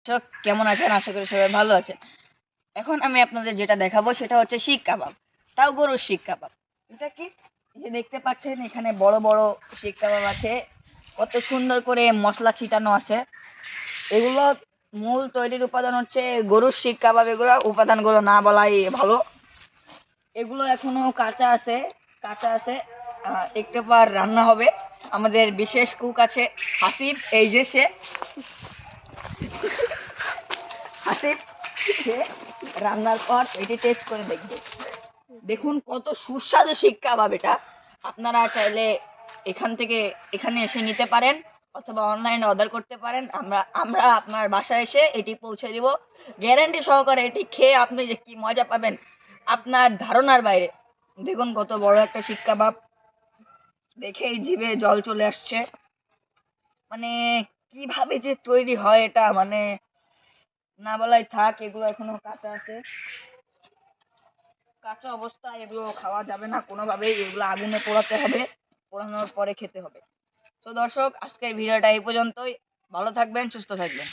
দর্শক কেমন আছেন? আশা করি সবাই ভালো আছেন। এখন আমি আপনাদের যেটা দেখাবো সেটা হচ্ছে শিক কাবাব, তাও গরুর শিক কাবাব। এটা কি, এই যে দেখতে পাচ্ছেন এখানে বড় বড় শিক কাবাব আছে, কত সুন্দর করে মশলা ছিটানো আছে। এগুলো মূল তৈরির উপাদান হচ্ছে গরুর শিক কাবাব। এগুলো উপাদানগুলো না বলাই ভালো। এগুলো এখনো কাঁচা আছে, কাঁচা আছে। একটু পর রান্না হবে। আমাদের বিশেষ কুক আছে হাসিব, এই যে সে হাসিব, সে রান্নার পর এটি টেস্ট করে দেখবে। দেখুন কত সুস্বাদু শিক কাবাব এটা। আপনারা চাইলে এখানে এসে নিতে পারেন অথবা অনলাইনে অর্ডার করতে পারেন। আমরা আপনার বাসায় এসে এটি পৌঁছে দিব। গ্যারান্টি সহকারে এটি খেয়ে আপনি যে কি মজা পাবেন আপনার ধারণার বাইরে। দেখুন কত বড় একটা শিক কাবাব, দেখেই জিভে জল চলে আসছে। মানে কিভাবে যে তৈরি হয় এটা, মানে না বলাই থাক। এগুলো এখনো কাঁচা আছে, কাঁচা অবস্থায় এগুলো খাওয়া যাবে না কোনোভাবেই। এগুলো আগুনে পোড়াতে হবে, পোড়ানোর পরে খেতে হবে। তো দর্শক, আজকের ভিডিওটা এই পর্যন্তই। ভালো থাকবেন, সুস্থ থাকবেন।